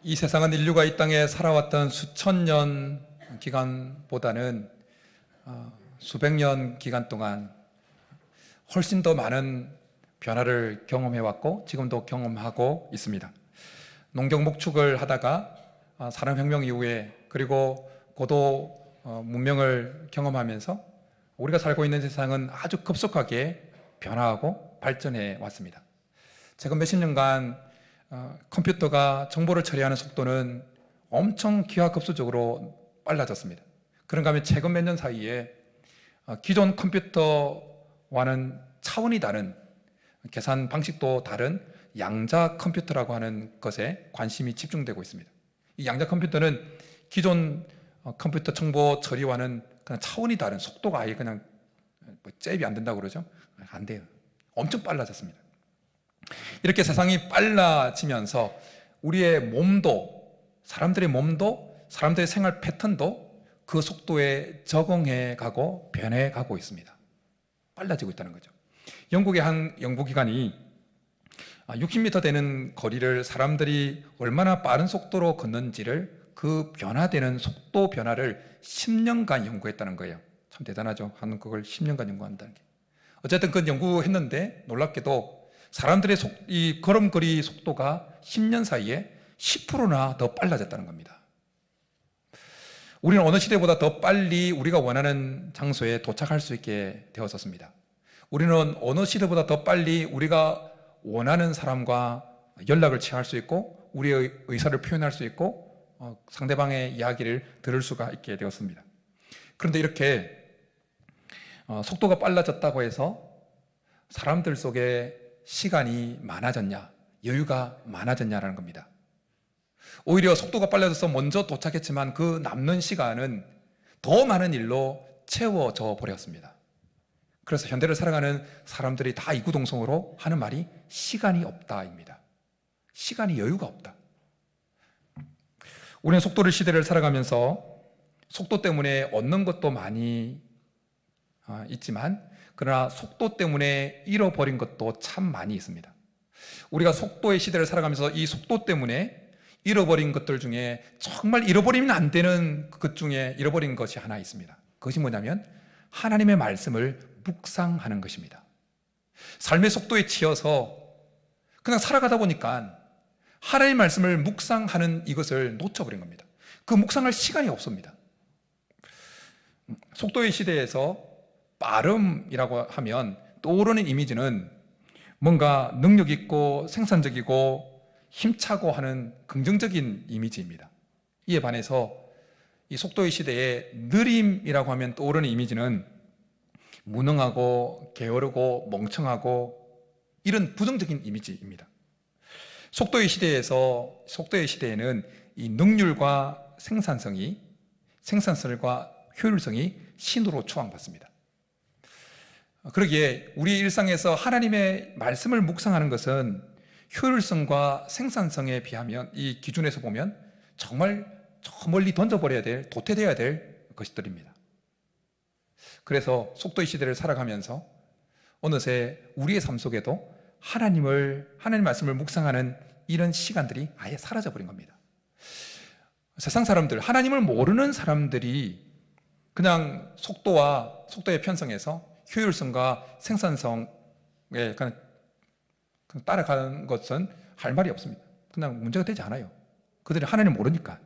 이 세상은 인류가 이 땅에 살아왔던 수천 년 기간보다는 수백 년 기간 동안 훨씬 더 많은 변화를 경험해왔고 지금도 경험하고 있습니다. 농경 목축을 하다가 산업혁명 이후에 그리고 고도 문명을 경험하면서 우리가 살고 있는 세상은 아주 급속하게 변화하고 발전해 왔습니다. 최근 몇십 년간 컴퓨터가 정보를 처리하는 속도는 엄청 기하급수적으로 빨라졌습니다. 그런가 하면 최근 몇 년 사이에 기존 컴퓨터와는 차원이 다른 계산 방식도 다른 양자 컴퓨터라고 하는 것에 관심이 집중되고 있습니다. 이 양자 컴퓨터는 기존 컴퓨터 정보 처리와는 그냥 차원이 다른, 속도가 아예 그냥 잽이 안 된다고 그러죠. 안 돼요. 엄청 빨라졌습니다. 이렇게 세상이 빨라지면서 우리의 몸도, 사람들의 몸도, 사람들의 생활 패턴도 그 속도에 적응해 가고 변해 가고 있습니다. 빨라지고 있다는 거죠. 영국의 한 연구기관이 60m 되는 거리를 사람들이 얼마나 빠른 속도로 걷는지를 그 변화되는 속도 변화를 10년간 연구했다는 거예요. 참 대단하죠. 그걸 10년간 연구한다는 게. 어쨌든 그 연구했는데 놀랍게도 사람들의 이 걸음걸이 속도가 10년 사이에 10%나 더 빨라졌다는 겁니다. 우리는 어느 시대보다 더 빨리 우리가 원하는 장소에 도착할 수 있게 되었었습니다. 우리는 어느 시대보다 더 빨리 우리가 원하는 사람과 연락을 취할 수 있고 우리의 의사를 표현할 수 있고 상대방의 이야기를 들을 수가 있게 되었습니다. 그런데 이렇게 속도가 빨라졌다고 해서 사람들 속에 시간이 많아졌냐, 여유가 많아졌냐라는 겁니다. 오히려 속도가 빨라져서 먼저 도착했지만 그 남는 시간은 더 많은 일로 채워져 버렸습니다. 그래서 현대를 살아가는 사람들이 다 이구동성으로 하는 말이 시간이 없다입니다. 시간이 여유가 없다. 우리는 속도를 시대를 살아가면서 속도 때문에 얻는 것도 많이 있지만 그러나 속도 때문에 잃어버린 것도 참 많이 있습니다. 우리가 속도의 시대를 살아가면서 이 속도 때문에 잃어버린 것들 중에 정말 잃어버리면 안 되는 것 중에 잃어버린 것이 하나 있습니다. 그것이 뭐냐면 하나님의 말씀을 묵상하는 것입니다. 삶의 속도에 치여서 그냥 살아가다 보니까 하나님의 말씀을 묵상하는 이것을 놓쳐버린 겁니다. 그 묵상할 시간이 없습니다. 속도의 시대에서 빠름이라고 하면 떠오르는 이미지는 뭔가 능력 있고 생산적이고 힘차고 하는 긍정적인 이미지입니다. 이에 반해서 이 속도의 시대에 느림이라고 하면 떠오르는 이미지는 무능하고 게으르고 멍청하고 이런 부정적인 이미지입니다. 속도의 시대에는 이 능률과 생산성과 효율성이 신으로 추앙받습니다. 그러기에 우리 일상에서 하나님의 말씀을 묵상하는 것은 효율성과 생산성에 비하면 이 기준에서 보면 정말 저 멀리 던져버려야 될, 도태되어야 될 것들입니다. 그래서 속도의 시대를 살아가면서 어느새 우리의 삶 속에도 하나님 말씀을 묵상하는 이런 시간들이 아예 사라져버린 겁니다. 세상 사람들, 하나님을 모르는 사람들이 그냥 속도에 편성해서 효율성과 생산성에 그냥 따라가는 것은 할 말이 없습니다. 그냥 문제가 되지 않아요. 그들이 하나님을 모르니까.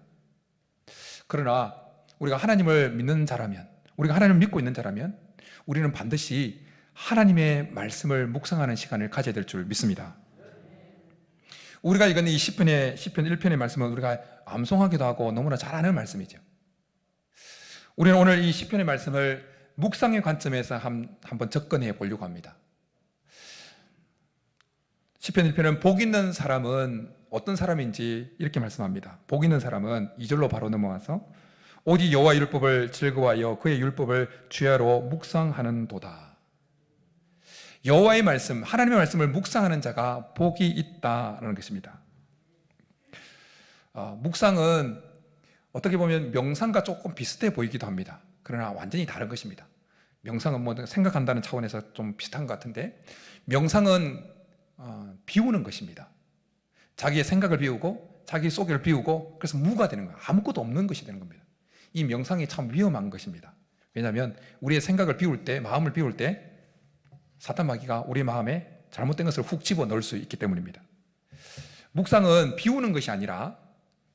그러나 우리가 하나님을 믿는 자라면, 우리가 하나님을 믿고 있는 자라면 우리는 반드시 하나님의 말씀을 묵상하는 시간을 가져야 될 줄 믿습니다. 우리가 읽은 이 시편 1편의 말씀은 우리가 암송하기도 하고 너무나 잘 아는 말씀이죠. 우리는 오늘 이 시편의 말씀을 묵상의 관점에서 한번 접근해 보려고 합니다. 시편 1편은 복 있는 사람은 어떤 사람인지 이렇게 말씀합니다. 복 있는 사람은 2절로 바로 넘어와서 오직 여호와 율법을 즐거워하여 그의 율법을 주야로 묵상하는도다. 여호와의 말씀, 하나님의 말씀을 묵상하는 자가 복이 있다라는 것입니다. 묵상은 어떻게 보면 명상과 조금 비슷해 보이기도 합니다. 그러나 완전히 다른 것입니다. 명상은 뭐 생각한다는 차원에서 좀 비슷한 것 같은데 명상은 비우는 것입니다. 자기의 생각을 비우고 자기 소개를 비우고 그래서 무가 되는 거예요. 아무것도 없는 것이 되는 겁니다. 이 명상이 참 위험한 것입니다. 왜냐하면 우리의 생각을 비울 때, 마음을 비울 때 사탄 마귀가 우리 마음에 잘못된 것을 훅 집어넣을 수 있기 때문입니다. 묵상은 비우는 것이 아니라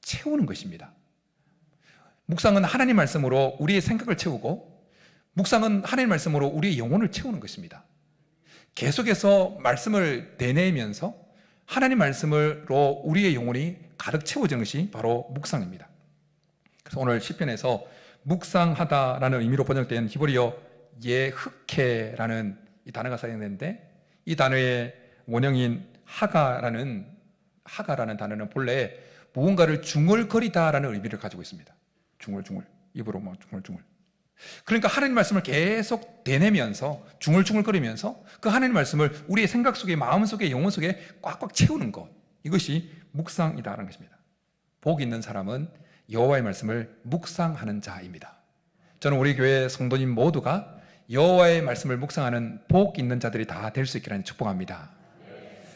채우는 것입니다. 묵상은 하나님 말씀으로 우리의 생각을 채우고, 묵상은 하나님 말씀으로 우리의 영혼을 채우는 것입니다. 계속해서 말씀을 되뇌면서 하나님 말씀으로 우리의 영혼이 가득 채워지는 것이 바로 묵상입니다. 그래서 오늘 시편에서 묵상하다라는 의미로 번역된 히브리어 예흑케라는 이 단어가 사용되는데, 이 단어의 원형인 하가라는 단어는 본래 무언가를 중얼거리다라는 의미를 가지고 있습니다. 중얼중얼, 입으로 중얼중얼. 그러니까 하나님 말씀을 계속 되뇌면서 중얼중얼거리면서 그 하나님 말씀을 우리의 생각 속에, 마음 속에, 영혼 속에 꽉꽉 채우는 것, 이것이 묵상이다라는 것입니다. 복 있는 사람은 여호와의 말씀을 묵상하는 자입니다. 저는 우리 교회 성도님 모두가 여호와의 말씀을 묵상하는 복 있는 자들이 다 될 수 있기를 축복합니다.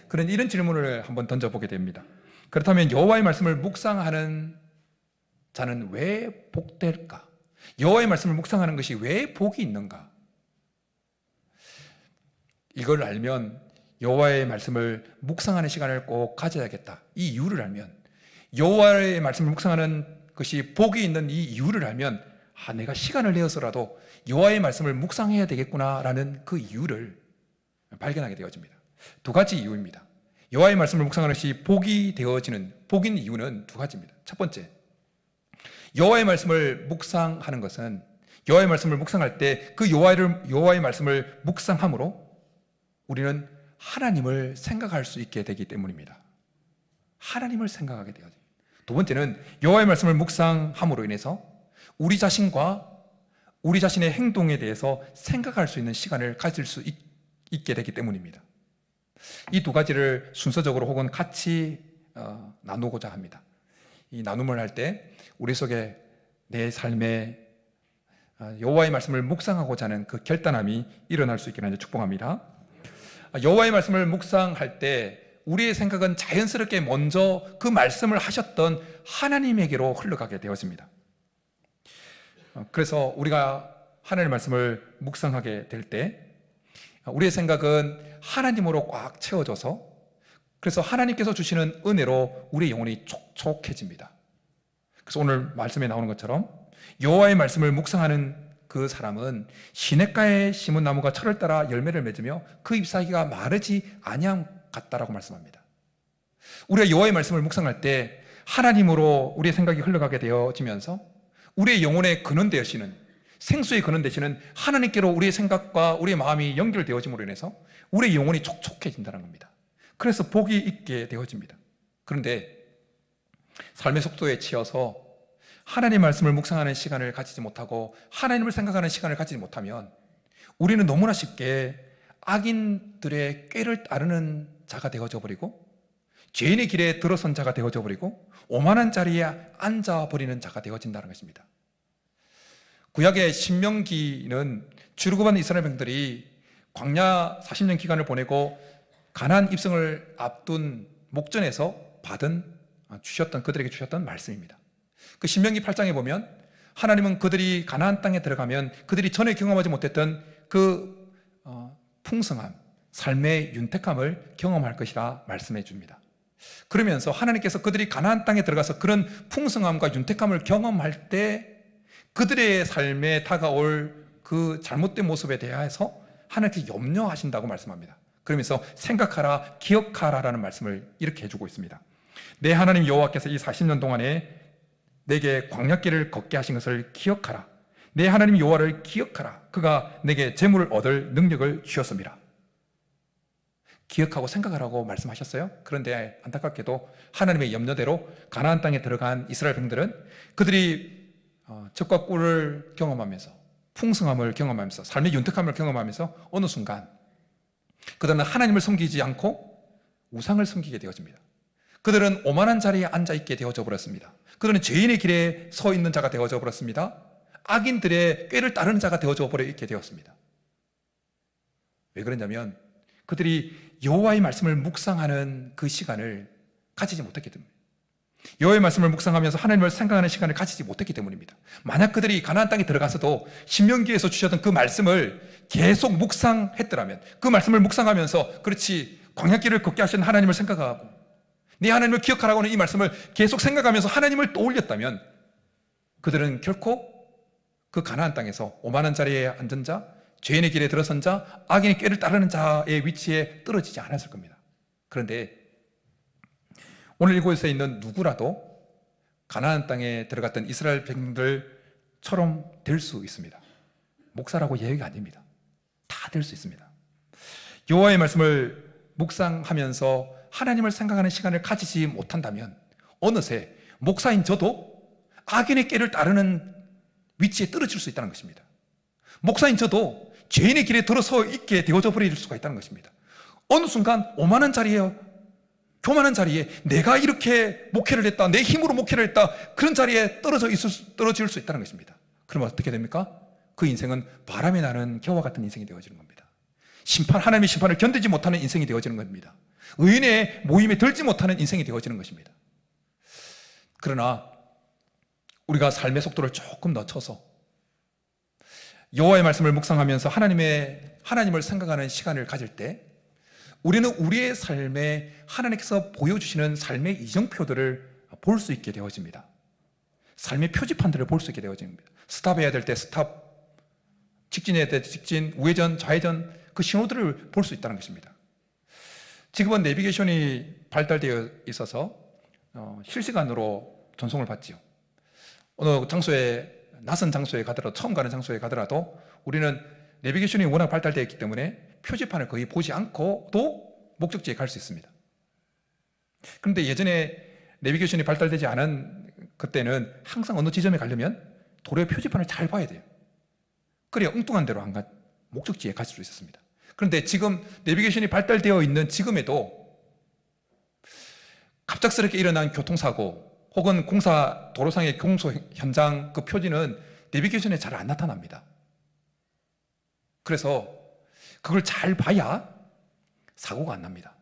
그런 이런 질문을 한번 던져보게 됩니다. 그렇다면 여호와의 말씀을 묵상하는 자는 왜 복될까? 여호와의 말씀을 묵상하는 것이 왜 복이 있는가? 이걸 알면 여호와의 말씀을 묵상하는 시간을 꼭 가져야겠다. 이 이유를 알면, 여호와의 말씀을 묵상하는 것이 복이 있는 이 이유를 알면, 내가 시간을 내어서라도 여호와의 말씀을 묵상해야 되겠구나라는 그 이유를 발견하게 되어집니다. 두 가지 이유입니다. 여호와의 말씀을 묵상하는 것이 복이 되어지는, 복인 이유는 두 가지입니다. 첫 번째, 여호와의 말씀을 묵상하는 것은, 여호와의 말씀을 묵상할 때 그 여호와의 말씀을 묵상함으로 우리는 하나님을 생각할 수 있게 되기 때문입니다. 하나님을 생각하게 되어집니다. 두 번째는 여호와의 말씀을 묵상함으로 인해서 우리 자신과 우리 자신의 행동에 대해서 생각할 수 있는 시간을 가질 수 있게 되기 때문입니다. 이 두 가지를 순서적으로 혹은 같이 나누고자 합니다. 이 나눔을 할 때 우리 속에 내 삶에 여호와의 말씀을 묵상하고자 하는 그 결단함이 일어날 수 있기를 축복합니다. 여호와의 말씀을 묵상할 때 우리의 생각은 자연스럽게 먼저 그 말씀을 하셨던 하나님에게로 흘러가게 되어집니다. 그래서 우리가 하나님의 말씀을 묵상하게 될 때 우리의 생각은 하나님으로 꽉 채워져서, 그래서 하나님께서 주시는 은혜로 우리의 영혼이 촉촉해집니다. 그래서 오늘 말씀에 나오는 것처럼 여호와의 말씀을 묵상하는 그 사람은 시냇가에 심은 나무가 철을 따라 열매를 맺으며 그 잎사귀가 마르지 아니함 같다라고 말씀합니다. 우리가 여호와의 말씀을 묵상할 때 하나님으로 우리의 생각이 흘러가게 되어지면서 우리의 영혼의 근원 되시는, 생수의 근원 되시는 하나님께로 우리의 생각과 우리의 마음이 연결되어짐으로 인해서 우리의 영혼이 촉촉해진다는 겁니다. 그래서 복이 있게 되어집니다. 그런데 삶의 속도에 치여서 하나님의 말씀을 묵상하는 시간을 가지지 못하고 하나님을 생각하는 시간을 가지지 못하면 우리는 너무나 쉽게 악인들의 꾀를 따르는 자가 되어져 버리고, 죄인의 길에 들어선 자가 되어져 버리고, 오만한 자리에 앉아버리는 자가 되어진다는 것입니다. 구약의 신명기는 출애굽한 이스라엘 백성들이 광야 40년 기간을 보내고 가나안 입성을 앞둔 목전에서 그들에게 주셨던 말씀입니다. 그 신명기 8장에 보면 하나님은 그들이 가나안 땅에 들어가면 그들이 전에 경험하지 못했던 그 풍성함, 삶의 윤택함을 경험할 것이라 말씀해 줍니다. 그러면서 하나님께서 그들이 가나안 땅에 들어가서 그런 풍성함과 윤택함을 경험할 때 그들의 삶에 다가올 그 잘못된 모습에 대해서 하나님께 염려하신다고 말씀합니다. 그러면서 생각하라, 기억하라라는 말씀을 이렇게 해주고 있습니다. 내 하나님 여호와께서 이 40년 동안에 내게 광야길을 걷게 하신 것을 기억하라. 내 하나님 여호와를 기억하라. 그가 내게 재물을 얻을 능력을 주셨습니다. 기억하고 생각하라고 말씀하셨어요. 그런데 안타깝게도 하나님의 염려대로 가나안 땅에 들어간 이스라엘 백성들은 그들이 젖과 꿀을 경험하면서, 풍성함을 경험하면서, 삶의 윤택함을 경험하면서 어느 순간 그들은 하나님을 섬기지 않고 우상을 섬기게 되어집니다. 그들은 오만한 자리에 앉아있게 되어져 버렸습니다. 그들은 죄인의 길에 서 있는 자가 되어져 버렸습니다. 악인들의 꾀를 따르는 자가 되어져 버려 있게 되었습니다. 왜 그러냐면 그들이 여호와의 말씀을 묵상하는 그 시간을 가지지 못했기 때문입니다. 여호와의 말씀을 묵상하면서 하나님을 생각하는 시간을 가지지 못했기 때문입니다. 만약 그들이 가나안 땅에 들어가서도 신명기에서 주셨던 그 말씀을 계속 묵상했더라면, 그 말씀을 묵상하면서 그렇지 광야길을 걷게 하신 하나님을 생각하고 네 하나님을 기억하라고 하는 이 말씀을 계속 생각하면서 하나님을 떠올렸다면 그들은 결코 그 가나안 땅에서 오만한 자리에 앉은 자, 죄인의 길에 들어선 자, 악인의 꾀를 따르는 자의 위치에 떨어지지 않았을 겁니다. 그런데 오늘 이곳에 있는 누구라도 가나안 땅에 들어갔던 이스라엘 백성들처럼 될 수 있습니다. 목사라고 예외가 아닙니다. 다 될 수 있습니다. 여호와의 말씀을 묵상하면서 하나님을 생각하는 시간을 가지지 못한다면 어느새 목사인 저도 악인의 꾀를 따르는 위치에 떨어질 수 있다는 것입니다. 목사인 저도 죄인의 길에 들어서 있게 되어져 버릴 수가 있다는 것입니다. 어느 순간 오만한 자리에, 교만한 자리에 내가 이렇게 목회를 했다, 내 힘으로 목회를 했다, 그런 자리에 떨어질 수 있다는 것입니다. 그러면 어떻게 됩니까? 그 인생은 바람에 나는 겨와 같은 인생이 되어지는 겁니다. 하나님의 심판을 견디지 못하는 인생이 되어지는 겁니다. 의인의 모임에 들지 못하는 인생이 되어지는 것입니다. 그러나 우리가 삶의 속도를 조금 늦춰서 여호와의 말씀을 묵상하면서 하나님을 생각하는 시간을 가질 때 우리는 우리의 삶에 하나님께서 보여주시는 삶의 이정표들을 볼 수 있게 되어집니다. 삶의 표지판들을 볼 수 있게 되어집니다. 스탑해야 될 때 스탑, 직진해야 될 때 직진, 우회전, 좌회전, 그 신호들을 볼 수 있다는 것입니다. 지금은 내비게이션이 발달되어 있어서 실시간으로 전송을 받지요. 어느 장소에, 낯선 장소에 가더라도, 처음 가는 장소에 가더라도 우리는 내비게이션이 워낙 발달되어 있기 때문에 표지판을 거의 보지 않고도 목적지에 갈 수 있습니다. 그런데 예전에 내비게이션이 발달되지 않은 그때는 항상 어느 지점에 가려면 도로의 표지판을 잘 봐야 돼요. 그래야 엉뚱한 데로 안 가, 목적지에 갈 수 있었습니다. 그런데 지금 내비게이션이 발달되어 있는 지금에도 갑작스럽게 일어난 교통사고 혹은 도로상의 공소 현장 그 표지는 내비게이션에 잘 안 나타납니다. 그래서 그걸 잘 봐야 사고가 안 납니다.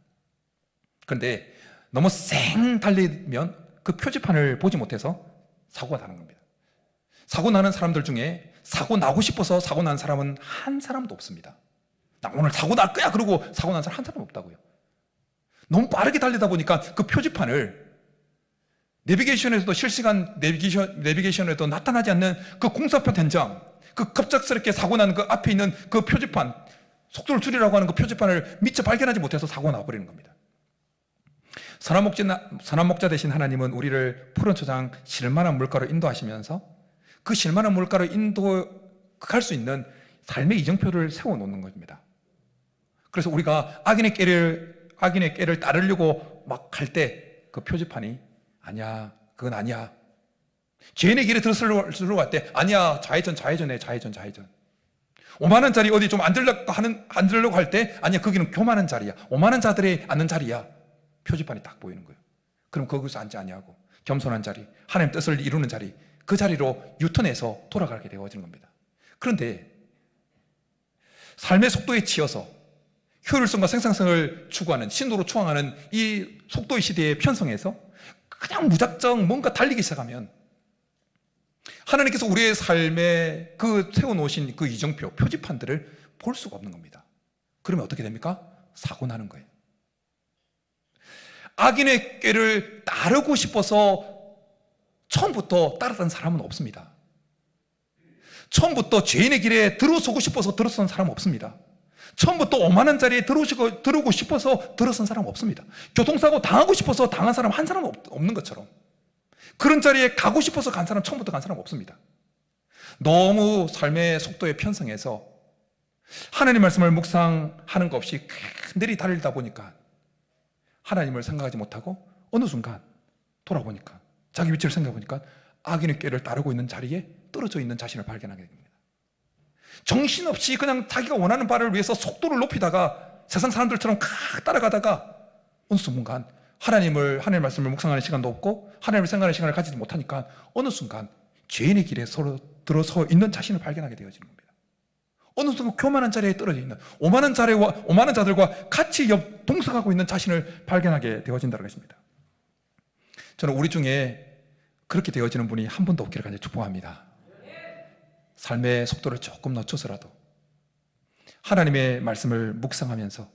그런데 너무 쌩 달리면 그 표지판을 보지 못해서 사고가 나는 겁니다. 사고 나는 사람들 중에 사고 나고 싶어서 사고 난 사람은 한 사람도 없습니다. 나 오늘 사고 날 거야 그러고 사고 난 사람 한 사람 없다고요. 너무 빠르게 달리다 보니까 그 표지판을 내비게이션에서도 실시간 내비게이션에도 나타나지 않는 그 공사판 현장, 그 급작스럽게 사고 난 그 앞에 있는 그 표지판, 속도를 줄이라고 하는 그 표지판을 미처 발견하지 못해서 사고가 나버리는 겁니다. 선한 목자 되신 하나님은 우리를 푸른 초장 실만한 물가로 인도하시면서 그 실만한 물가로 갈 수 있는 삶의 이정표를 세워놓는 겁니다. 그래서 우리가 악인의 꾀를 따르려고 막 갈 때 그 표지판이 아니야, 그건 아니야. 죄인의 길에 들어서려고 할 때 아니야, 좌회전해. 오만한 자리 어디 좀 앉으려고 할 때 아니야, 거기는 교만한 자리야, 오만한 자들이 앉는 자리야. 표지판이 딱 보이는 거예요. 그럼 거기서 앉지 아니하고 겸손한 자리, 하나님 뜻을 이루는 자리, 그 자리로 유턴해서 돌아가게 되어지는 겁니다. 그런데 삶의 속도에 치여서 효율성과 생산성을 추구하는, 신도로 추앙하는 이 속도의 시대에 편성해서 그냥 무작정 뭔가 달리기 시작하면 하나님께서 우리의 삶에 그 세워놓으신 그 이정표, 표지판들을 볼 수가 없는 겁니다. 그러면 어떻게 됩니까? 사고 나는 거예요. 악인의 꾀를 따르고 싶어서 처음부터 따랐던 사람은 없습니다. 처음부터 죄인의 길에 들어서고 싶어서 들어선 사람은 없습니다. 처음부터 오만한 자리에 들어오고 싶어서 들어선 사람 없습니다. 교통사고 당하고 싶어서 당한 사람 한 사람 없는 것처럼 그런 자리에 가고 싶어서 간 사람, 처음부터 간 사람 없습니다. 너무 삶의 속도에 편성해서 하나님 말씀을 묵상하는 것 없이 내리 달리다 보니까 하나님을 생각하지 못하고 어느 순간 돌아보니까 자기 위치를 생각해보니까 악인의 꾀를 따르고 있는 자리에 떨어져 있는 자신을 발견하게 됩니다. 정신없이 그냥 자기가 원하는 바를 위해서 속도를 높이다가 세상 사람들처럼 칵 따라가다가 어느 순간 하나님 말씀을 묵상하는 시간도 없고 하나님을 생각하는 시간을 가지지 못하니까 어느 순간 죄인의 길에 서로 들어서 있는 자신을 발견하게 되어지는 겁니다. 어느 순간 교만한 자리에 떨어져 있는 오만한 자들과 같이 동석하고 있는 자신을 발견하게 되어진다는 것입니다. 저는 우리 중에 그렇게 되어지는 분이 한 분도 없기를 간절히 축복합니다. 삶의 속도를 조금 늦춰서라도 하나님의 말씀을 묵상하면서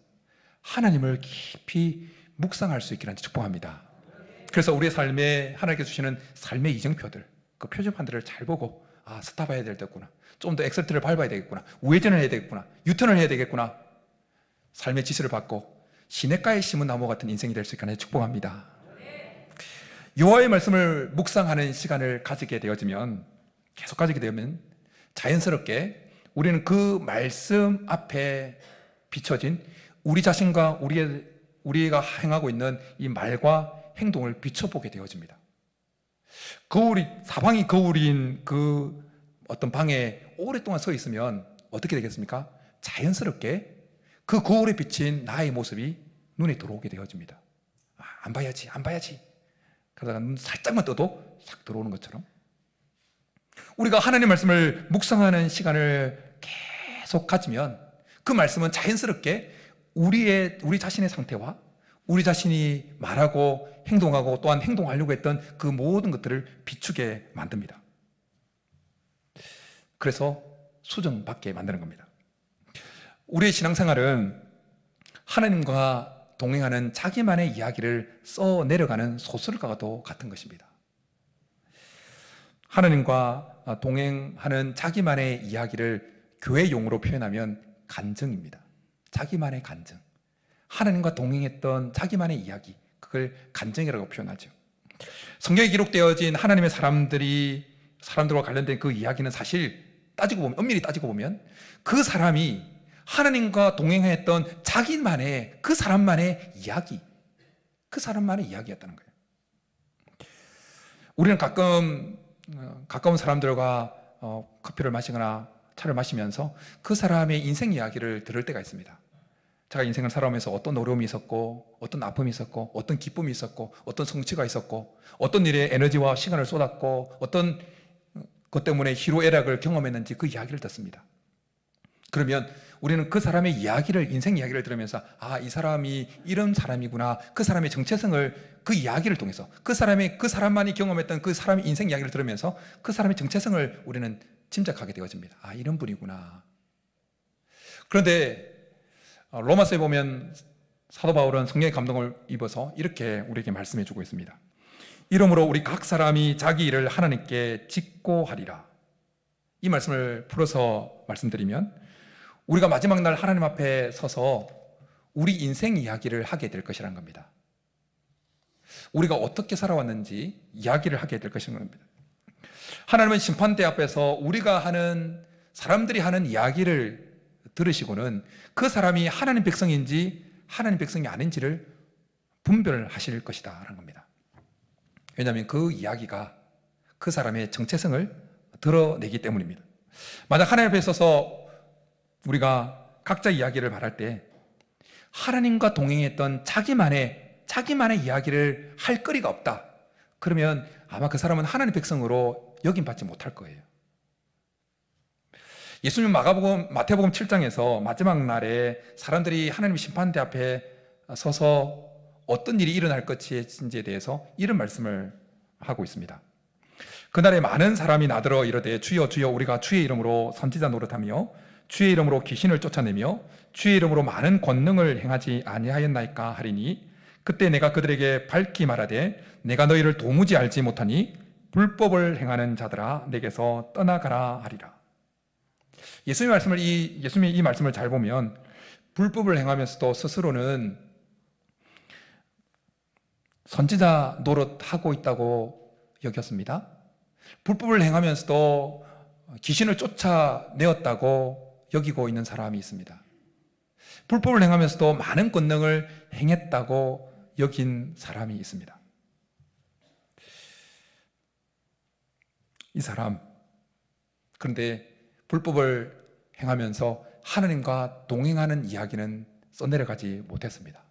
하나님을 깊이 묵상할 수 있기를 축복합니다. 그래서 우리의 삶에 하나님께 주시는 삶의 이정표들, 그 표지판들을 잘 보고 스탑 해야 되겠구나, 좀 더 엑셀트를 밟아야 되겠구나, 우회전을 해야 되겠구나, 유턴을 해야 되겠구나, 삶의 지시를 받고 시냇가에 심은 나무 같은 인생이 될 수 있기를 축복합니다. 여호와의 말씀을 묵상하는 시간을 가지게 되어지면, 계속 가지게 되면 자연스럽게 우리는 그 말씀 앞에 비춰진 우리 자신과 우리가 행하고 있는 이 말과 행동을 비춰보게 되어집니다. 사방이 거울인 그 어떤 방에 오랫동안 서 있으면 어떻게 되겠습니까? 자연스럽게 그 거울에 비친 나의 모습이 눈에 들어오게 되어집니다. 안 봐야지, 안 봐야지. 그러다가 눈 살짝만 떠도 싹 들어오는 것처럼, 우리가 하나님의 말씀을 묵상하는 시간을 계속 가지면 그 말씀은 자연스럽게 우리 자신의 상태와 우리 자신이 말하고 행동하고 또한 행동하려고 했던 그 모든 것들을 비추게 만듭니다. 그래서 수정받게 만드는 겁니다. 우리의 신앙생활은 하나님과 동행하는 자기만의 이야기를 써내려가는 소설가와도 같은 것입니다. 하나님과 동행하는 자기만의 이야기를 교회 용어로 표현하면 간증입니다. 자기만의 간증. 하나님과 동행했던 자기만의 이야기, 그걸 간증이라고 표현하죠. 성경에 기록되어진 하나님의 사람들과 관련된 그 이야기는 사실 따지고 보면, 엄밀히 따지고 보면 그 사람이 하나님과 동행했던 자기만의, 그 사람만의 이야기, 그 사람만의 이야기였다는 거예요. 우리는 가까운 사람들과 커피를 마시거나 차를 마시면서 그 사람의 인생 이야기를 들을 때가 있습니다. 제가 인생을 살아오면서 어떤 어려움이 있었고, 어떤 아픔이 있었고, 어떤 기쁨이 있었고, 어떤 성취가 있었고, 어떤 일에 에너지와 시간을 쏟았고, 어떤 것 때문에 희로애락을 경험했는지 그 이야기를 듣습니다. 그러면 우리는 그 사람의 이야기를, 인생 이야기를 들으면서 이 사람이 이런 사람이구나, 그 사람의 정체성을, 그 이야기를 통해서 그 사람만이 경험했던 그 사람의 인생 이야기를 들으면서 그 사람의 정체성을 우리는 짐작하게 되어집니다. 이런 분이구나. 그런데 로마서에 보면 사도 바울은 성령의 감동을 입어서 이렇게 우리에게 말씀해 주고 있습니다. 이러므로 우리 각 사람이 자기 일을 하나님께 짓고 하리라. 이 말씀을 풀어서 말씀드리면, 우리가 마지막 날 하나님 앞에 서서 우리 인생 이야기를 하게 될 것이라는 겁니다. 우리가 어떻게 살아왔는지 이야기를 하게 될 것인 겁니다. 하나님은 심판대 앞에서 사람들이 하는 이야기를 들으시고는 그 사람이 하나님 백성인지 하나님 백성이 아닌지를 분별하실 것이다 라는 겁니다. 왜냐하면 그 이야기가 그 사람의 정체성을 드러내기 때문입니다. 만약 하나님 앞에 서서 우리가 각자 이야기를 말할 때 하나님과 동행했던 자기만의 이야기를 할 거리가 없다, 그러면 아마 그 사람은 하나님 백성으로 여김받지 못할 거예요. 예수님 마태복음 7장에서 마지막 날에 사람들이 하나님의 심판대 앞에 서서 어떤 일이 일어날 것인지에 대해서 이런 말씀을 하고 있습니다. 그날에 많은 사람이 나더러 이르되 주여 주여 우리가 주의 이름으로 선지자 노릇하며 주의 이름으로 귀신을 쫓아내며 주의 이름으로 많은 권능을 행하지 아니하였나이까 하리니, 그때 내가 그들에게 밝히 말하되 내가 너희를 도무지 알지 못하니 불법을 행하는 자들아 내게서 떠나가라 하리라. 예수님의 이 말씀을 잘 보면 불법을 행하면서도 스스로는 선지자 노릇하고 있다고 여겼습니다. 불법을 행하면서도 귀신을 쫓아내었다고 여기고 있는 사람이 있습니다. 불법을 행하면서도 많은 권능을 행했다고 여긴 사람이 있습니다. 이 사람, 그런데 불법을 행하면서 하나님과 동행하는 이야기는 써내려가지 못했습니다.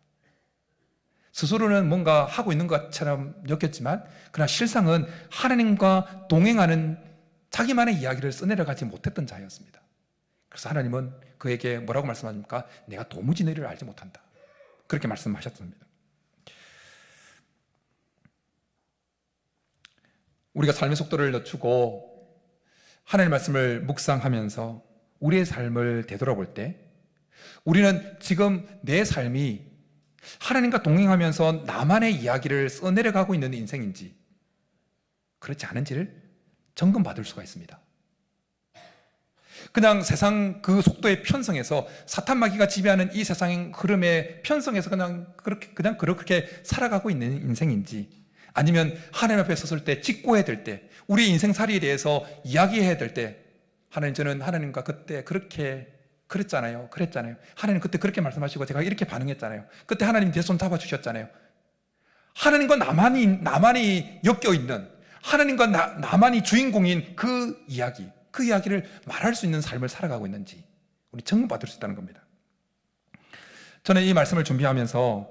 스스로는 뭔가 하고 있는 것처럼 여겼지만, 그러나 실상은 하나님과 동행하는 자기만의 이야기를 써내려가지 못했던 자였습니다. 그래서 하나님은 그에게 뭐라고 말씀하십니까? 내가 도무지 너희를 알지 못한다, 그렇게 말씀하셨습니다. 우리가 삶의 속도를 늦추고 하나님의 말씀을 묵상하면서 우리의 삶을 되돌아볼 때 우리는 지금 내 삶이 하나님과 동행하면서 나만의 이야기를 써내려가고 있는 인생인지 그렇지 않은지를 점검받을 수가 있습니다. 그냥 세상 그 속도에 편성해서 사탄 마귀가 지배하는 이 세상 흐름에 편성해서 그냥 그렇게 살아가고 있는 인생인지, 아니면 하나님 앞에 섰을 때 직고해야 될 때, 우리 인생살이에 대해서 이야기해야 될 때, 하나님, 저는 하나님과 그때 그렇게 그랬잖아요. 하나님 그때 그렇게 말씀하시고 제가 이렇게 반응했잖아요. 그때 하나님 제 손 잡아주셨잖아요. 하나님과 나만이 엮여있는, 하나님과 나만이 주인공인 그 이야기를 말할 수 있는 삶을 살아가고 있는지 우리 점검받을 수 있다는 겁니다. 저는 이 말씀을 준비하면서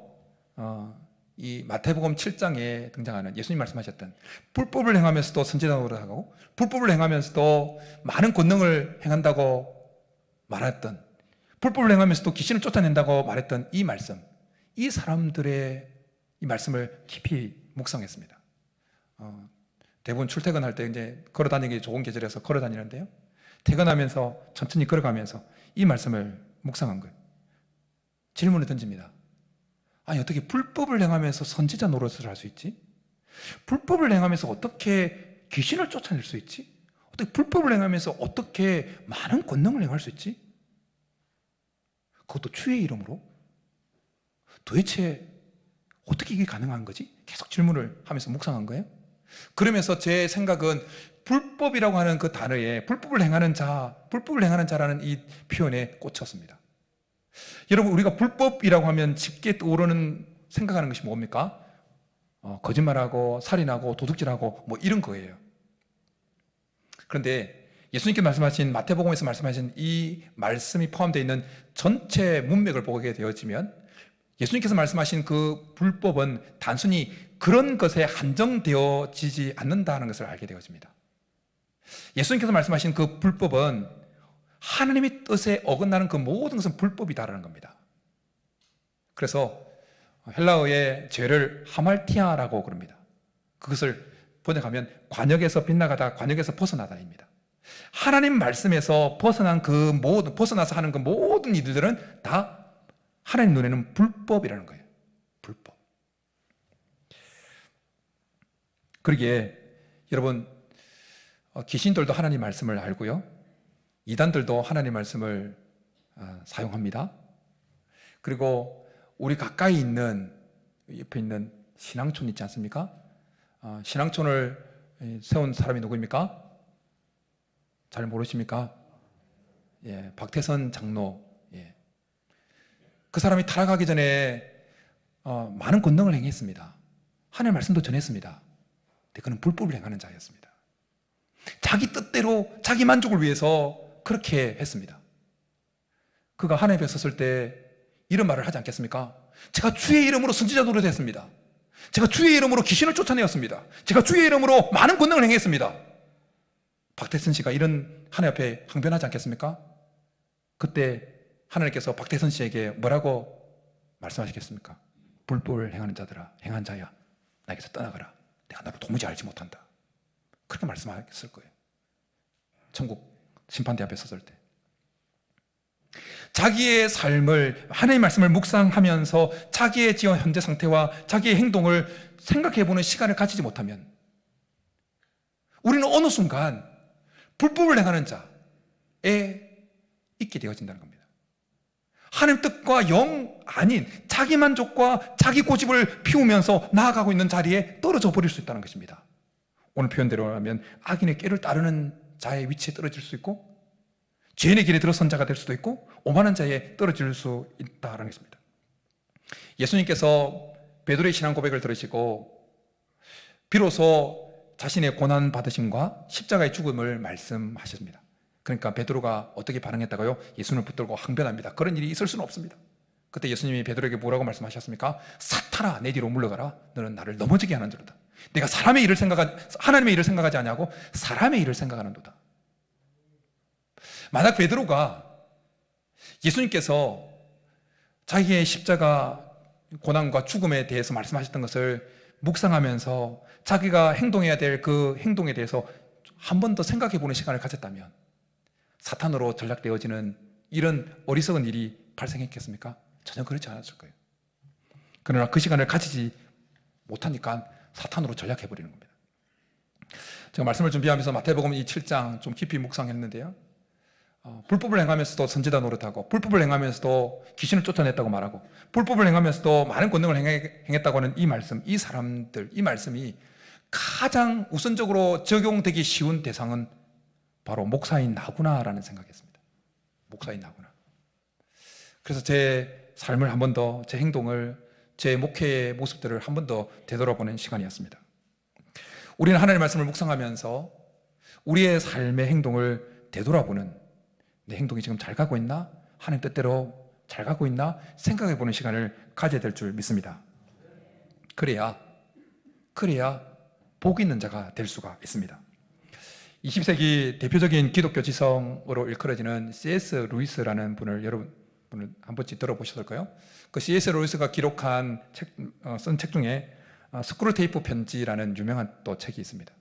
이 마태복음 7장에 등장하는 예수님 말씀하셨던 불법을 행하면서도 선지자 노릇하고 불법을 행하면서도 많은 권능을 행한다고 말했던, 불법을 행하면서도 귀신을 쫓아낸다고 말했던 이 말씀, 이 사람들의 이 말씀을 깊이 묵상했습니다. 대부분 출퇴근할 때 이제 걸어 다니기 좋은 계절에서 걸어 다니는데요, 퇴근하면서 천천히 걸어가면서 이 말씀을 묵상한 거예요. 질문을 던집니다. 아니, 어떻게 불법을 행하면서 선지자 노릇을 할 수 있지? 불법을 행하면서 어떻게 귀신을 쫓아낼 수 있지? 어떻게 불법을 행하면서 어떻게 많은 권능을 행할 수 있지? 그것도 주의 이름으로? 도대체 어떻게 이게 가능한 거지? 계속 질문을 하면서 묵상한 거예요. 그러면서 제 생각은 불법이라고 하는 그 단어에 불법을 행하는 자라는 이 표현에 꽂혔습니다. 여러분, 우리가 불법이라고 하면 쉽게 떠오르는 생각하는 것이 뭡니까? 거짓말하고 살인하고 도둑질하고 뭐 이런 거예요. 그런데 예수님께 말씀하신, 마태복음에서 말씀하신 이 말씀이 포함되어 있는 전체 문맥을 보게 되어지면 예수님께서 말씀하신 그 불법은 단순히 그런 것에 한정되어지지 않는다는 것을 알게 되어집니다. 예수님께서 말씀하신 그 불법은 하나님의 뜻에 어긋나는 그 모든 것은 불법이다라는 겁니다. 그래서 헬라어의 죄를 하말티아라고 그럽니다. 그것을 번역하면 관역에서 빗나가다, 관역에서 벗어나다입니다. 하나님 말씀에서 벗어나서 하는 그 모든 일들은 다 하나님 눈에는 불법이라는 거예요. 불법. 그러기에 여러분, 귀신들도 하나님 말씀을 알고요, 이단들도 하나님 말씀을 사용합니다. 그리고 우리 가까이 있는, 옆에 있는 신앙촌 있지 않습니까? 신앙촌을 세운 사람이 누구입니까? 잘 모르십니까? 예, 박태선 장로. 예. 그 사람이 타락하기 전에 많은 권능을 행했습니다. 하나님의 말씀도 전했습니다. 근데 그는 불법을 행하는 자였습니다. 자기 뜻대로 자기 만족을 위해서 그렇게 했습니다. 그가 하나님 앞에 섰을 때 이런 말을 하지 않겠습니까? 제가 주의 이름으로 선지자 노릇을 했습니다. 제가 주의 이름으로 귀신을 쫓아내었습니다. 제가 주의 이름으로 많은 권능을 행했습니다. 박태선 씨가 이런 하나님 앞에 항변하지 않겠습니까? 그때 하나님께서 박태선 씨에게 뭐라고 말씀하시겠습니까? 불법을 행하는 자들아, 행한 자야, 나에게서 떠나가라. 내가 너를 도무지 알지 못한다. 그렇게 말씀하셨을 거예요. 천국 심판대 앞에 섰을 때. 자기의 삶을, 하나님의 말씀을 묵상하면서 자기의 지금 현재 상태와 자기의 행동을 생각해보는 시간을 가지지 못하면 우리는 어느 순간 불법을 행하는 자에 있게 되어진다는 겁니다. 하나님 뜻과 영 아닌 자기 만족과 자기 고집을 피우면서 나아가고 있는 자리에 떨어져 버릴 수 있다는 것입니다. 오늘 표현대로 하면 악인의 꾀를 따르는 자의 위치에 떨어질 수 있고, 죄인의 길에 들어선 자가 될 수도 있고, 오만한 자에 떨어질 수 있다는 것입니다. 예수님께서 베드로의 신앙 고백을 들으시고 비로소 자신의 고난 받으심과 십자가의 죽음을 말씀하셨습니다. 그러니까 베드로가 어떻게 반응했다고요? 예수님을 붙들고 항변합니다. 그런 일이 있을 수는 없습니다. 그때 예수님이 베드로에게 뭐라고 말씀하셨습니까? 사탄아, 내 뒤로 물러가라. 너는 나를 넘어지게 하는 자로다. 내가 하나님의 일을 생각하지 않냐고? 사람의 일을 생각하는도다. 만약 베드로가 예수님께서 자기의 십자가 고난과 죽음에 대해서 말씀하셨던 것을 묵상하면서 자기가 행동해야 될 그 행동에 대해서 한 번 더 생각해 보는 시간을 가졌다면 사탄으로 전락되어지는 이런 어리석은 일이 발생했겠습니까? 전혀 그렇지 않았을 거예요. 그러나 그 시간을 가지지 못하니까 사탄으로 전락해버리는 겁니다. 제가 말씀을 준비하면서 마태복음 이 7장 좀 깊이 묵상했는데요. 불법을 행하면서도 선지자 노릇하고, 불법을 행하면서도 귀신을 쫓아냈다고 말하고, 불법을 행하면서도 많은 권능을 행했다고 하는 이 말씀, 이 사람들, 이 말씀이 가장 우선적으로 적용되기 쉬운 대상은 바로 목사인 나구나라는 생각이었습니다. 목사인 나구나. 그래서 제 삶을 한 번 더, 제 행동을, 제 목회의 모습들을 한 번 더 되돌아보는 시간이었습니다. 우리는 하나님의 말씀을 묵상하면서 우리의 삶의 행동을 되돌아보는, 내 행동이 지금 잘 가고 있나? 하나님 뜻대로 잘 가고 있나? 생각해 보는 시간을 가져야 될 줄 믿습니다. 그래야 복 있는 자가 될 수가 있습니다. 20세기 대표적인 기독교 지성으로 일컬어지는 C.S. 루이스라는 분을 여러분을 한 번씩 들어보셨을까요? 그 C.S. 루이스가 기록한 쓴 책 중에 스크루테이프 편지라는 유명한 또 책이 있습니다.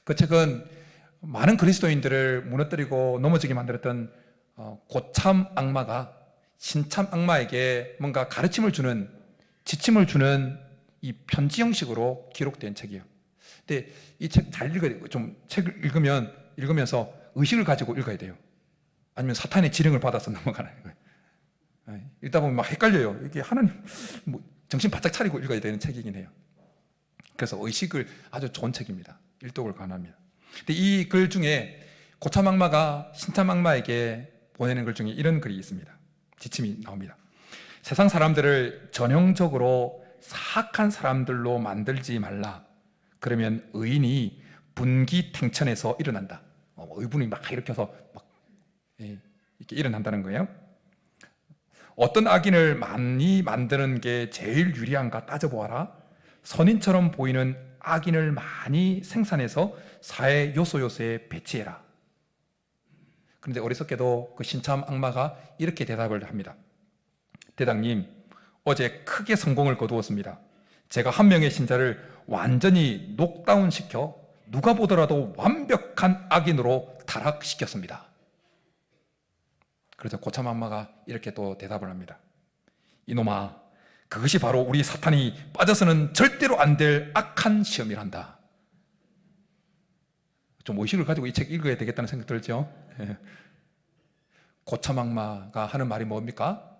그 책은 많은 그리스도인들을 무너뜨리고 넘어지게 만들었던 고참 악마가 신참 악마에게 뭔가 가르침을 주는, 지침을 주는 이 편지 형식으로 기록된 책이에요. 근데 이 책 잘 읽어야 돼요. 좀 책을 읽으면서 의식을 가지고 읽어야 돼요. 아니면 사탄의 지령을 받아서 넘어가는 거예요. 읽다 보면 막 헷갈려요. 이게 하나님, 정신 바짝 차리고 읽어야 되는 책이긴 해요. 그래서 의식을, 아주 좋은 책입니다. 일독을 권합니다. 근데 이 글 중에 고참 악마가 신참 악마에게 보내는 글 중에 이런 글이 있습니다. 지침이 나옵니다. 세상 사람들을 전형적으로 사악한 사람들로 만들지 말라. 그러면 의인이 분기탱천에서 일어난다. 의분이 막 일으켜서 막 이렇게 일어난다는 거예요. 어떤 악인을 많이 만드는 게 제일 유리한가 따져보아라. 선인처럼 보이는 악인을 많이 생산해서 사회 요소에 배치해라. 그런데 어리석게도 그 신참 악마가 이렇게 대답을 합니다. 대장님, 어제 크게 성공을 거두었습니다. 제가 한 명의 신자를 완전히 녹다운 시켜 누가 보더라도 완벽한 악인으로 타락시켰습니다. 그래서 고참 악마가 이렇게 또 대답을 합니다. 이놈아, 그것이 바로 우리 사탄이 빠져서는 절대로 안 될 악한 시험이란다. 좀 의식을 가지고 이 책 읽어야 되겠다는 생각 들죠? 고참 악마가 하는 말이 뭡니까?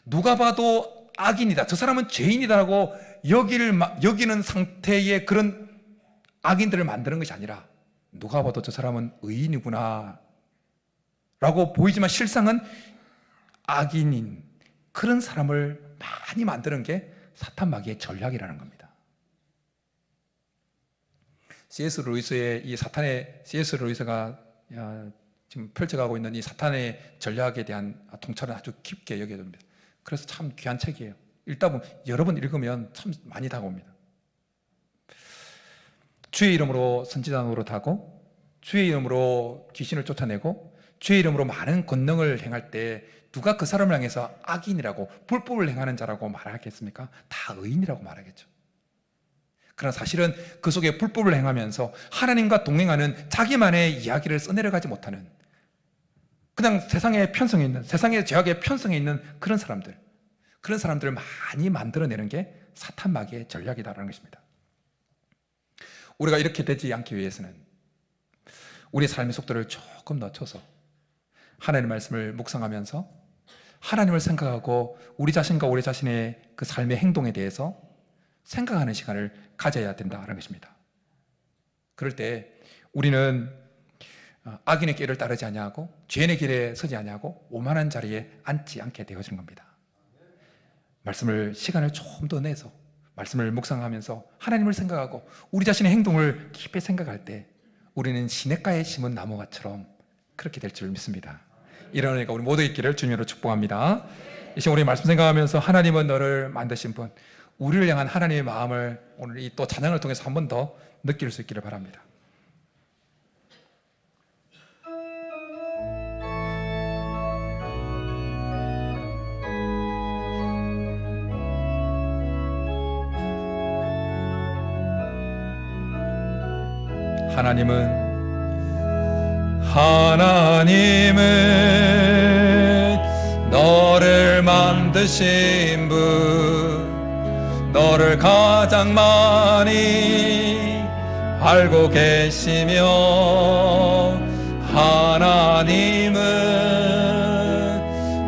누가 봐도 악인이다, 저 사람은 죄인이다라고 여기는 상태의 그런 악인들을 만드는 것이 아니라, 누가 봐도 저 사람은 의인이구나 라고 보이지만 실상은 악인인 그런 사람을 많이 만드는 게 사탄 마귀의 전략이라는 겁니다. C.S. 루이스의 이 사탄의, C.S. 루이스가 지금 펼쳐가고 있는 이 사탄의 전략에 대한 통찰은 아주 깊게 여겨야 됩니다. 그래서 참 귀한 책이에요. 읽다 보면, 여러 번 읽으면 참 많이 다가옵니다. 주의 이름으로 선지자 노릇하고, 주의 이름으로 귀신을 쫓아내고, 주의 이름으로 많은 권능을 행할 때 누가 그 사람을 향해서 악인이라고, 불법을 행하는 자라고 말하겠습니까? 다 의인이라고 말하겠죠. 그러나 사실은 그 속에 불법을 행하면서 하나님과 동행하는 자기만의 이야기를 써내려가지 못하는, 그냥 세상의 편성에 있는, 세상의 죄악의 편성에 있는 그런 사람들을 많이 만들어내는 게 사탄 마귀의 전략이다라는 것입니다. 우리가 이렇게 되지 않기 위해서는 우리 삶의 속도를 조금 낮춰서 하나님의 말씀을 묵상하면서 하나님을 생각하고 우리 자신과 우리 자신의 그 삶의 행동에 대해서 생각하는 시간을 가져야 된다는 것입니다. 그럴 때 우리는 악인의 길을 따르지 아니하고 죄인의 길에 서지 아니하고 오만한 자리에 앉지 않게 되어지는 겁니다. 말씀을, 시간을 좀 더 내서 말씀을 묵상하면서 하나님을 생각하고 우리 자신의 행동을 깊이 생각할 때 우리는 시냇가에 심은 나무가처럼 그렇게 될 줄 믿습니다. 이런 은혜가 우리 모두 있기를 주님으로 축복합니다. 이 시간 우리 말씀 생각하면서 하나님은 너를 만드신 분, 우리를 향한 하나님의 마음을 오늘 이 또 찬양을 통해서 한 번 더 느낄 수 있기를 바랍니다. 하나님은 너를 만드신 분, 너를 가장 많이 알고 계시며, 하나님은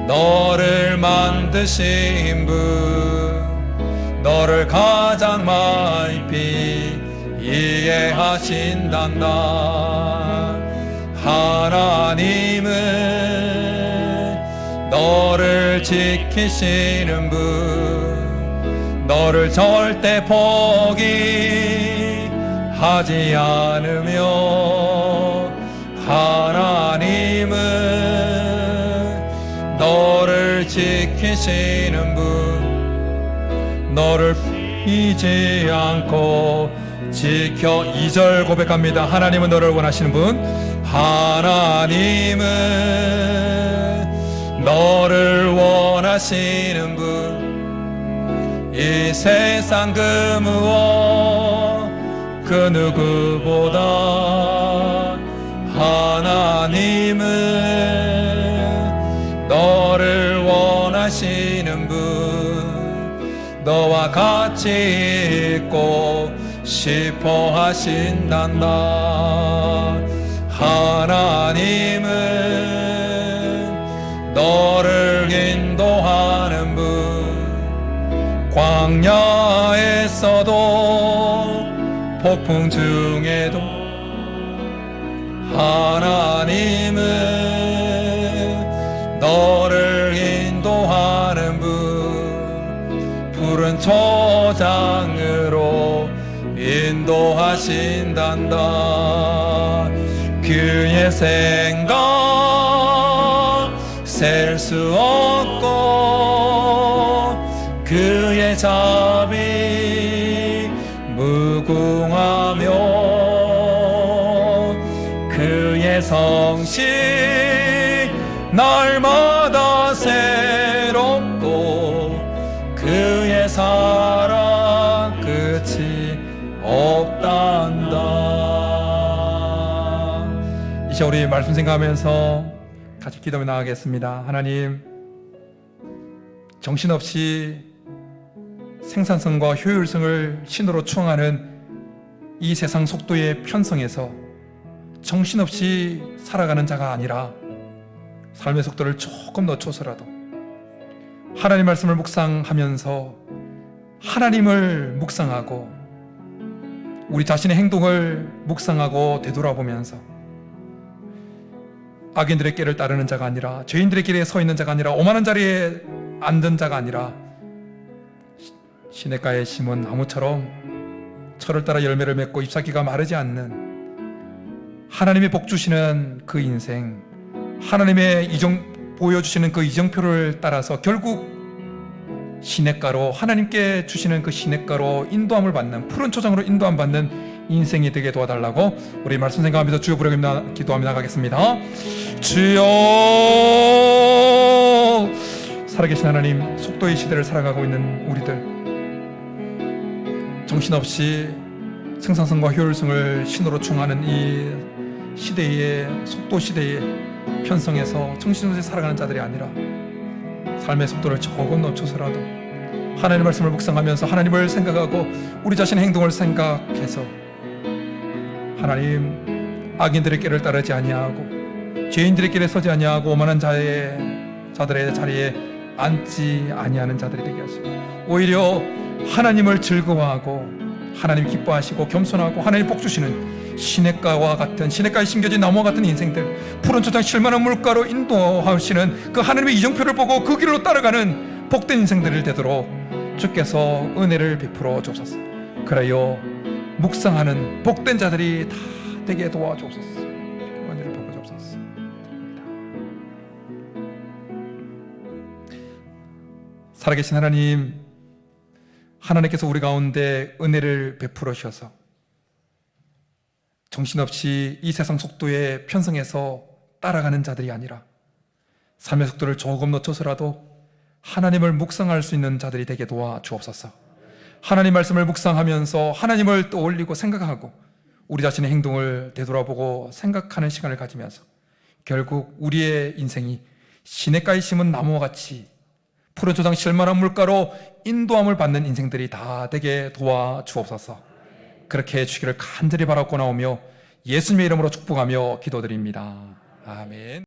너를 만드신 분, 너를 가장 많이 이해하신단다. 하나님은 너를 지키시는 분, 너를 절대 포기하지 않으며, 하나님은 너를 지키시는 분, 너를 잊지 않고 지켜. 2절 고백합니다. 하나님은 너를 원하시는 분, 하나님은 너를 원하시는 분, 이 세상 그 무엇 그 누구보다 하나님은 너를 원하시는 분, 너와 같이 있고 싶어 하신단다. 하나님은 너를 인도하는 분, 광야에서도 폭풍 중에도 하나님은 너를 인도하는 분, 푸른 초장으로 인도하신단다. 그의 생각 셀 수 없고, 그의 자비 무궁하며, 그의 성실 날마다 새롭고, 그의 사랑 끝이 없단다. 이제 우리 말씀 생각하면서 같이 기도해 나가겠습니다. 하나님, 정신없이 생산성과 효율성을 신으로 추앙하는 이 세상 속도의 편성에서 정신없이 살아가는 자가 아니라 삶의 속도를 조금 늦춰서라도 하나님 말씀을 묵상하면서 하나님을 묵상하고 우리 자신의 행동을 묵상하고 되돌아보면서 악인들의 길을 따르는 자가 아니라, 죄인들의 길에 서 있는 자가 아니라, 오만한 자리에 앉은 자가 아니라, 시냇가에 심은 나무처럼 철을 따라 열매를 맺고 잎사귀가 마르지 않는 하나님의 복 주시는 그 인생, 하나님의 보여주시는 그 이정표를 따라서 결국 시냇가로, 하나님께 주시는 그 시냇가로 인도함을 받는, 푸른 초장으로 인도함 받는 인생이 되게 도와달라고 우리 말씀 생각하면서 주여 부르며 기도하며 나가겠습니다. 주여, 살아계신 하나님, 속도의 시대를 살아가고 있는 우리들, 정신없이 생산성과 효율성을 신으로 충하는 이 시대의 속도 시대의 편성에서 정신없이 살아가는 자들이 아니라 삶의 속도를 조금 늦춰서라도 하나님의 말씀을 묵상하면서 하나님을 생각하고 우리 자신의 행동을 생각해서 하나님, 악인들의 길을 따르지 아니하고 죄인들의 길에 서지 아니하고 오만한 자들의 자리에 앉지 아니하는 자들이 되게 하시고, 오히려 하나님을 즐거워하고 하나님 기뻐하시고 겸손하고 하나님 복 주시는 시냇가와 같은, 시냇가에 심겨진 나무와 같은 인생들, 푸른 초장 쉴만한 물가로 인도하시는 그 하나님의 이정표를 보고 그 길로 따라가는 복된 인생들을 되도록 주께서 은혜를 베풀어 주옵소서. 그래요, 묵상하는 복된 자들이 다 되게 도와주옵소서. 은혜를 베풀어 주옵소서. 살아계신 하나님, 하나님께서 우리 가운데 은혜를 베풀어 주셔서 정신없이 이 세상 속도에 편성해서 따라가는 자들이 아니라 삶의 속도를 조금 늦춰서라도 하나님을 묵상할 수 있는 자들이 되게 도와주옵소서. 하나님 말씀을 묵상하면서 하나님을 떠올리고 생각하고 우리 자신의 행동을 되돌아보고 생각하는 시간을 가지면서 결국 우리의 인생이 시냇가에 심은 나무와 같이 푸른 초장 실만한 물가로 인도함을 받는 인생들이 다 되게 도와주옵소서. 그렇게 해주기를 간절히 바라고 나오며 예수님의 이름으로 축복하며 기도드립니다. 아멘.